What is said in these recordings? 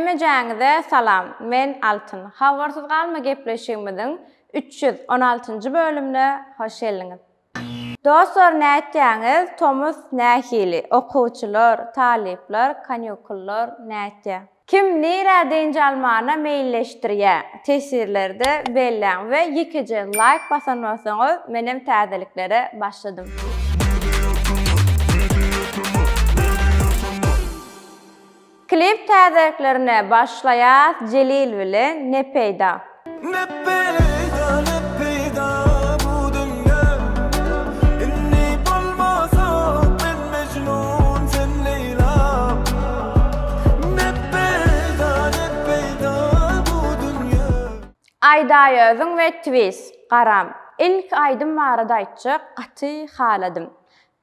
Bilmejäňize salam. Men Altyn. Habarsız galma gepleşigimiziň 316-njy bölümine hoş geldiňiz. Dostlar, näçäňiz? Tomuz nähili? Okuwçylar, talipler, kanýokullar näçe? Kim näre deňje almana meýilleşdirýär? Tesirlerde belläň we ýekije like basanmasaňyz menem täzeliklere başladym. Klip täzeliklerine başlaýar Jelil bilen Ne peýda. Ne peýda, ne peýda bu dünya. Inni bolmasa ben Mecnun, sen Leyla. Ne peýda bu dünya. Aýdaýözüň we Twist. Garam. İlk aýdym barada aýtjak, gaty haladym.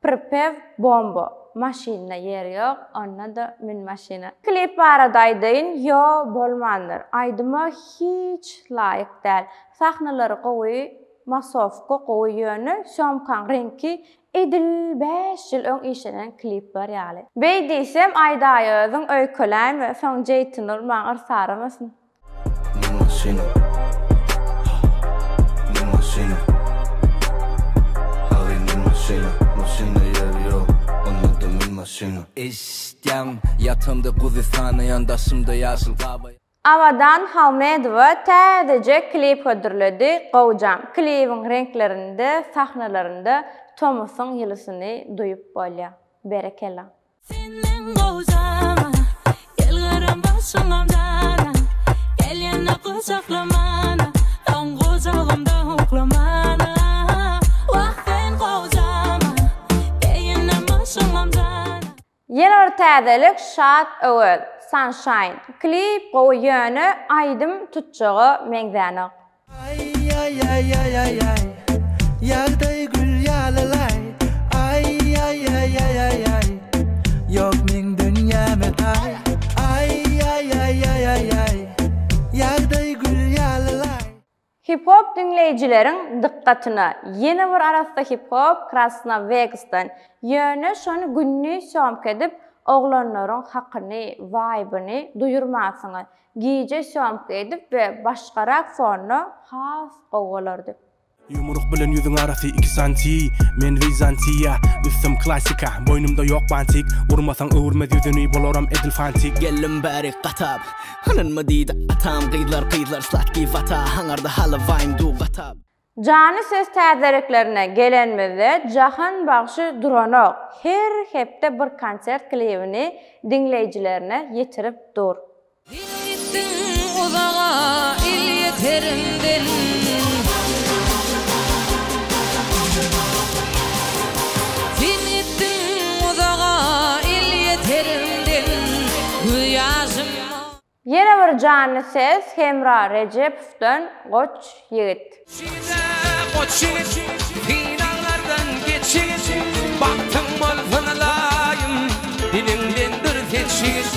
Prpev bomba. Maşinine yer yok, ona da min maşina. Klip baradaydyn, yo bolmandyr. Aydyma hiç laýyk däl. Sahnalary gowy, masofka gowy ýöne, şomkan renki edil 5 ýyl öň işlenen klip bar ýaly. Beý diýsem Aýdaýözüň öýkeläm we soň jeýtynur maňa saramasyn. Maşina. Maşina. Maşina yer yok. İştiyam yatımda kuzifana yandaşımda yaşıl qaba. Avadan Halmedova täzece klip hödürledi Gowjam. Klipiň renklerinde, sahnalarında Tomusyň ýylysyny duýup bolýar. Berekella. Senin Gowjama, gel garam başyňamdan, gel ýana kucaklamana, on gozagymda hoklamana. Wagtyn Gowjama, beýine başyňamdan. Ýene bir täzelik Şad Öwel, Sunshine. Klip gowy ýöne aýdym tutjagy meňzäne. Ay ay ay ay ay ay. Ýagdaý gül ýalalay. Ay ay ay ay ay ay. Ýok men dünýäme ay. Ay ay ay ay ay ay. Ýagdaý gül ýalalay. Hip-hop dinleýijileriň dikkatyna ýene bir arasda hip-hop Krasna Vegas'tan ýöne şonu günni şomk edip oglanlaryň hakyny, vibe'ni duýurmasyňy giýje şomk edip we başgarak fonny has gowalardy. Yumruk bilen yüzüň arasy 2 santi, men Vizantiya, üstüm klasika, boynumda yok bantik, vurmasaň öwürmez ýüzüni bolaram edil fantik. Gellim bäri gatap, hanynma diýdi atam, gyýlar slatki vata, haňarda haly vaym du gatap. Jany ses täzeliklerine gelenmizde Jahan Bagşy Duranok her hepde bir konsert klipini dinleyijilerine ýetirip dur. Gittin uzağa il yeterimden. Gittin uzağa il yeterimden. Ýene bir jany ses Hemra Recepow'dan Goç Ýigit. Koç yigit, finallardan geçit, baktım bolfanalayım, dilimden bir teçhit.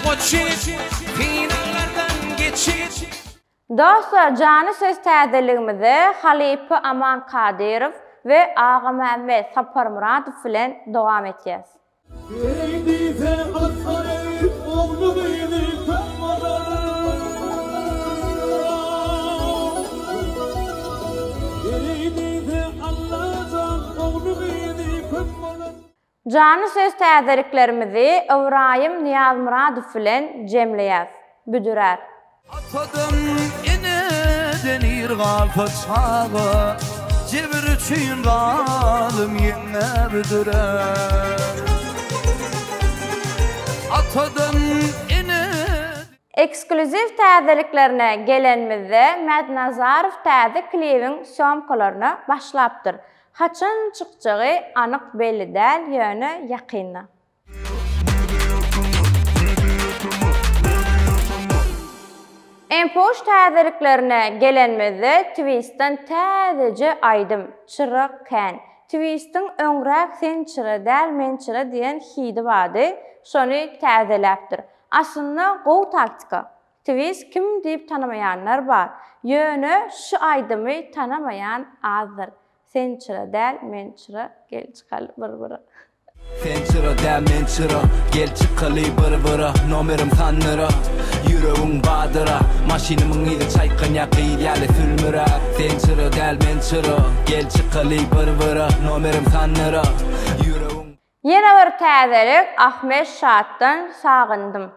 Koç yigit, finallardan geçit. Dostlar, jany ses täzeligimizde Halipe Aman Kadirov we Ağa Mehmet Saparmuradow bilen dowam etýäs. Jany söz täzeliklerimizi Ibrahim Niyazmuradow bilen jemleýäs. Büdürer. Atadım eneden irgal çağı, cebir üçün galım yine büdürer. Atadım eneden. Ekskluziv täzeliklerine gelenmizde Mednazarow täze klipiň şomkalaryna başlapdyr. Haçan çykjagy anyk belli däl ýöne ýakynna. Empoş täzeliklerine gelenmizde Twist'ten täzece aýdym çyrak kän. Twist'in öňräk sen çyra däl men çyra diýen hidi bardy. Şonu täzeläpdir. Aslında gow taktika. Twist kim diýip tanamayanlar bar. Ýöne şu aýdymy tanamayan azdyr. Sen çıra däl, men çıra, gel çıkal bir-biri. Sen çıra da men çıra gel çıkalı bır nomerim sanıra yüreğim badıra maşinimın iyide çaykan yakıyla yalı sülmüra sen çıra da men çıra gel çıkalı bır nomerim sanıra yüreğim. Yine bir täzelik Ahmet Şahat'tan Sağındım.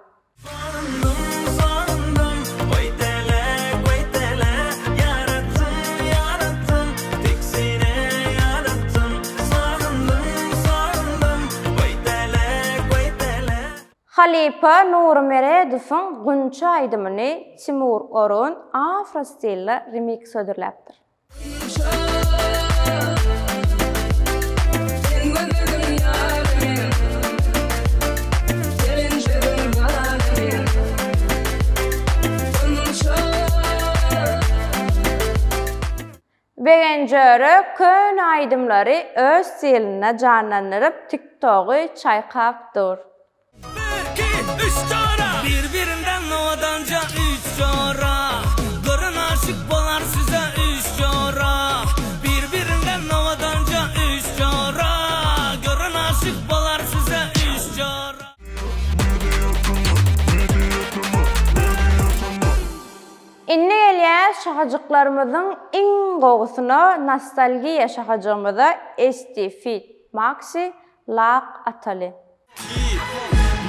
Halipa Nurmeredov'un Günçe Aydımını Timur Orun Afro stille remix ödürläpdir. Begenjörü kön aydımları öz stiline canlandırıp TikTok'u çaykapdır. Birbirinden odanca üç çora Görün aşık bolar size üç çora Birbirinden odanca üç çora Görün aşık bolar size üç çora. İnni eliyaz şahacıklarımızın in qoğusunu nostalgiya şahacığımızda Esti Fit Maxi Laq Atali.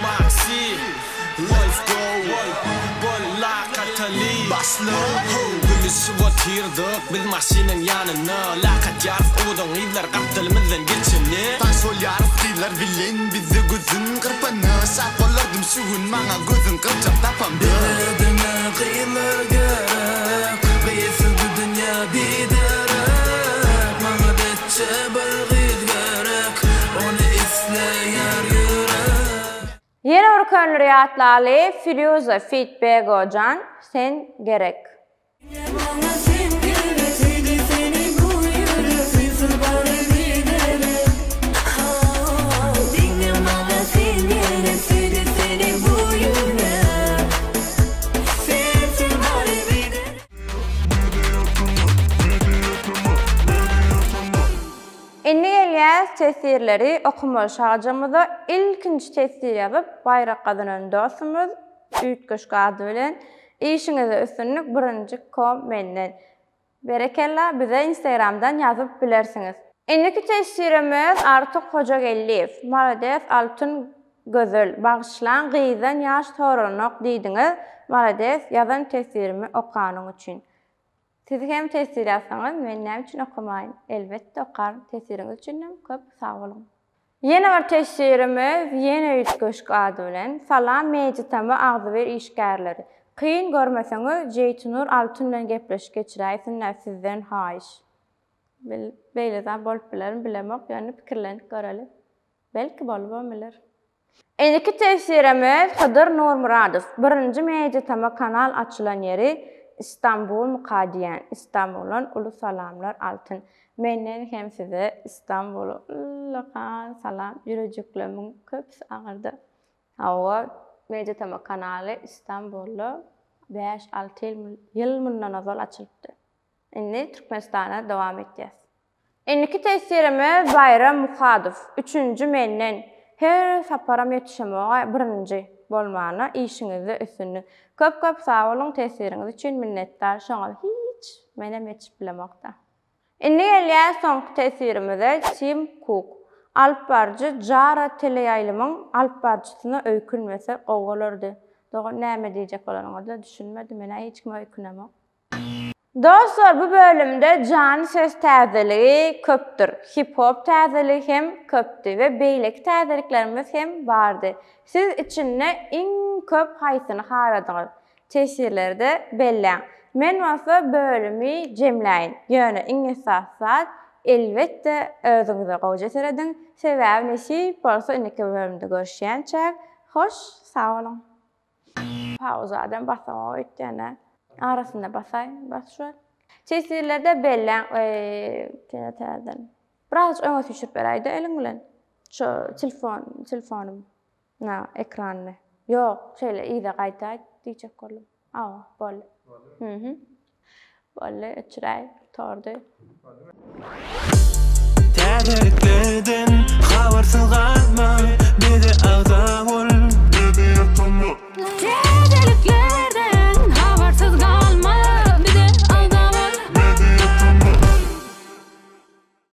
Maxi Let's go Bollak Atali Baslo Gülüsü batırdık biz maşinin yanına Lakat yarıf odan idler kaptalımızdan geçini Taşol yarıf idler bilin bizi gözün kırpanı Şakollar dümşüğün bana gözün kırçap tapam Derdine kıyılır gerek Kıyısız bu dünya biderek Bana betçe bılgıd gerek Onu isleyer yürek. Yeni bir könlü riyatlalı Firuze Fit Begocan Sen Gerek. İnni eliyaz tesirleri okuma şahacımızda ilkinci tesir yazıp bayrak kadının dostumuz Ütköş adı bilen işinize üstünlük birinci kommenden. Berekella bize Instagram'dan yazıp bilersiniz. İnniki tesirimiz artık Hoca Gelliyev. Malades altın gözül bağışlan gıydan yaş torunuk deydiniz. Malades yazan tesirimi okanın için. Siz hem tesir yazsanız benim için okumayın. Elbette okar. Tesiriniz için köp sağ olun. Yeni bir tesirimiz yeni Ütköş adı bilen salam mecitama ağzı ver işgärleri. Kıyın görmeseniz Ceytunur Altın'la gepleşip geçiraysinler sizden hayiş. Beyleden bolup bilerim bilemek yani pikirlenip görelim. Belki bolup olmalar. Endiki tesirimiz Hıdır Nurmuradov. Birinci mecitama kanal açılan yeri İstanbul Mukadiyen. İstanbul'un ulu salamlar altın. Menden hem size İstanbul'u ulukan salam yürücüklümün köpsü ağırdı. Hava Mecitama kanalı İstanbul'u 5-6 yıl bundan azal açılıptı. Şimdi Türkmenistan'a devam edeceğiz. Endiki tesirimiz Bayram Mukhadov. 3. menden her saparam yetişemeğe birinci bolmağına işinizi üstünü. Köp sağ olun tesiriniz için minnettar. Şoňa hiç menem yetişip bilemekde. Indi gelýär soňky tesirimize Tim Cook. Alpbarjy Jara teleýaýlymyň alpbarjysyna öýkünmese gowgalardy. Doga näme diýjek bolanyňyzy düşünmedim, mene hiç kim öýkünemek. Dostlar, bu bölümde canlı söz täzeligi köpdür. Hip-hop täzeligi hem köpdü ve beýleki täzeliklerimiz hem bardy. Siz içinde iň köp haýsyny haradyňyz tesirlerde belläň. Men wasa bölümi jemläýin. Ýöne iň esasat elbette özüňize gowja serediň. Sebäbi nesip bolsa indiki bölümde görüşýänçä. Hoş, sağ olun. Pauzadan basamak öýtýäne. Arasında basay, bas şu. Tesirlerde belläň telefondan. Biraz öňe düşürip beräýdi eliň bilen. Şu telefonum. Na, ekranny. Ýok, şeýle ýa-da gaýta diýjek boldum. Awa, boldy. Boldy, içiräý, tordy. Täzeliklerden